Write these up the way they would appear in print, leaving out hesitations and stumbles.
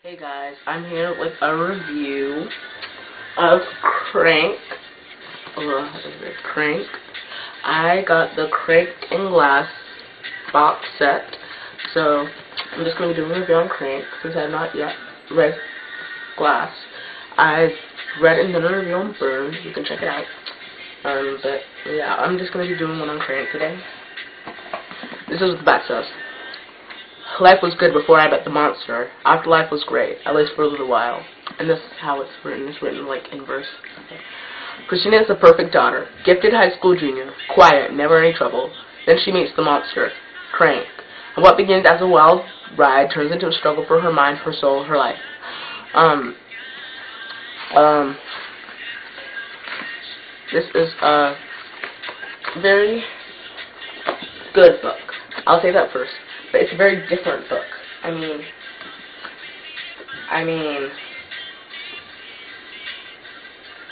Hey guys, I'm here with a review of Crank. Crank. I got the Crank in Glass box set, so I'm just going to do a review on Crank since I have not yet read Glass. I've read and done a review on Burn. You can check it out. But yeah, I'm just going to be doing one on Crank today. This is what the back says. Life was good before I met the monster. Afterlife was great, at least for a little while. And this is how it's written. It's written like in verse. Okay. Christina is the perfect daughter. Gifted high school junior. Quiet, never any trouble. Then she meets the monster. Crank. And what begins as a wild ride turns into a struggle for her mind, her soul, her life. This is a very good book. I'll say that first. But it's a very different book. I mean,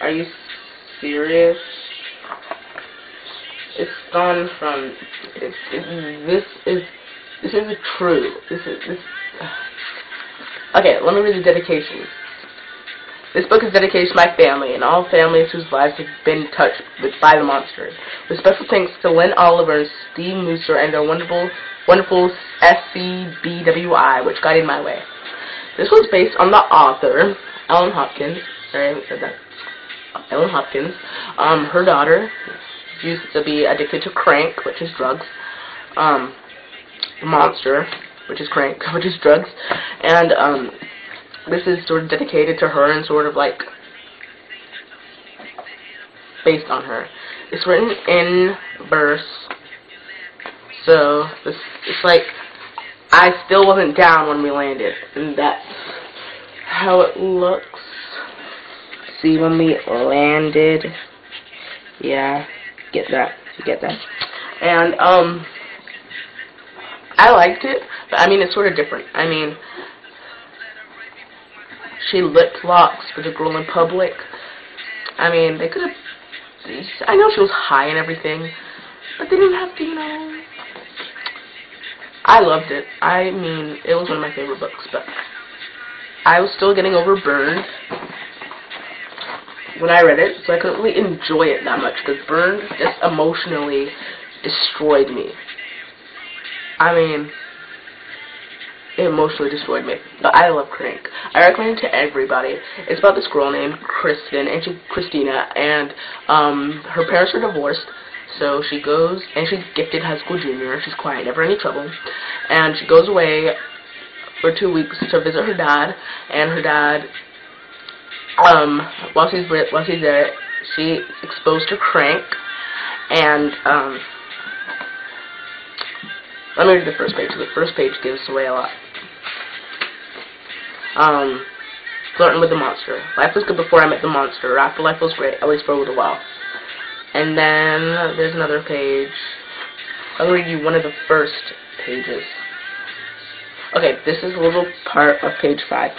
are you serious? It's gone from, this is true. Okay, let me read the dedication. This book is dedicated to my family and all families whose lives have been touched by the monster. With special thanks to Lynn Oliver, Steve Mooser, and their wonderful SCBWI, which guided my way. This was based on the author, Ellen Hopkins. Sorry, I haven't said that. Ellen Hopkins. Her daughter used to be addicted to crank, which is drugs. The monster, which is crank, which is drugs. And, this is sort of dedicated to her and sort of like based on her. It's written in verse. So it's like I still wasn't down when we landed, and that's how it looks. See, when we landed, yeah, get that, you get that. And I liked it, but I mean it's sort of different. I mean, she lip locks with a girl in public. I mean, they could have. I know she was high and everything, but they didn't have to, you know. I loved it. I mean, it was one of my favorite books, but I was still getting over Burned when I read it, so I couldn't really enjoy it that much, because Burned just emotionally destroyed me. I mean, it emotionally destroyed me, but I love Crank. I recommend it to everybody. It's about this girl named Christina, and her parents are divorced. So she goes, and she's gifted high school junior. She's quiet, never any trouble. And she goes away for 2 weeks to visit her dad. And her dad, while she's there, she's exposed to Crank. And let me read the first page. The first page gives away a lot. Flirting with the monster. Life was good before I met the monster. Afterlife was great, at least for a little while. And then there's another page. I'm going to read you one of the first pages. Okay, this is a little part of page 5.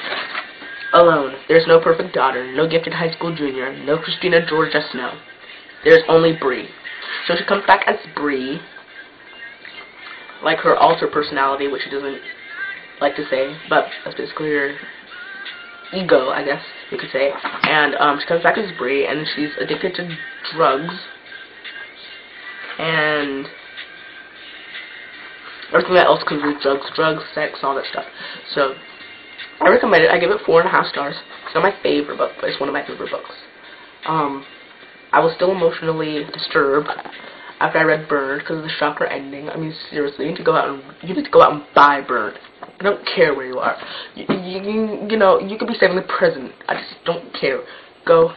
Alone. There's no perfect daughter, no gifted high school junior, no Christina Georgia Snow. There's only Bree. So she comes back as Bree, like her alter personality, which she doesn't like to say, but that's basically her ego, I guess you could say. And she comes back as Bree, and she's addicted to drugs and everything that else comes with drugs, sex, all that stuff. So I recommend it. I give it 4.5 stars. It's not my favorite book, but it's one of my favorite books. I was still emotionally disturbed after I read Burned because of the shocker ending. I mean, seriously, you need to go out and buy Burned. I don't care where you are. You know, you could be saving the prison. I just don't care. Go.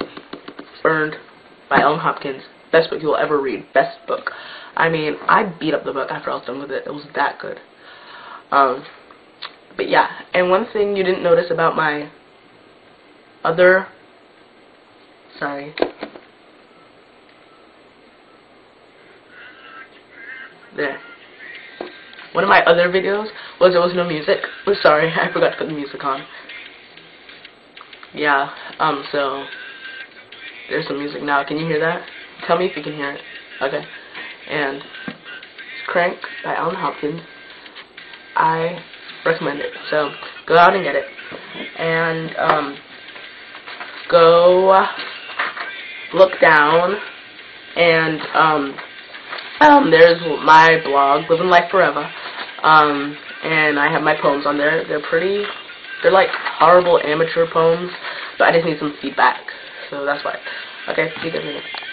Burned by Ellen Hopkins. Best book you'll ever read. Best book. I mean, I beat up the book after I was done with it. It was that good. But yeah, and one thing you didn't notice about my other... Sorry. There. One of my other videos was there was no music. I'm sorry, I forgot to put the music on. Yeah, so there's some music now. Can you hear that? Tell me if you can hear it. Okay. And it's Crank by Ellen Hopkins. I recommend it. So go out and get it. and go look down, and there's my blog, Living Life Forever, and I have my poems on there. They're like horrible amateur poems, but I just need some feedback, so that's why. Okay, see you guys later.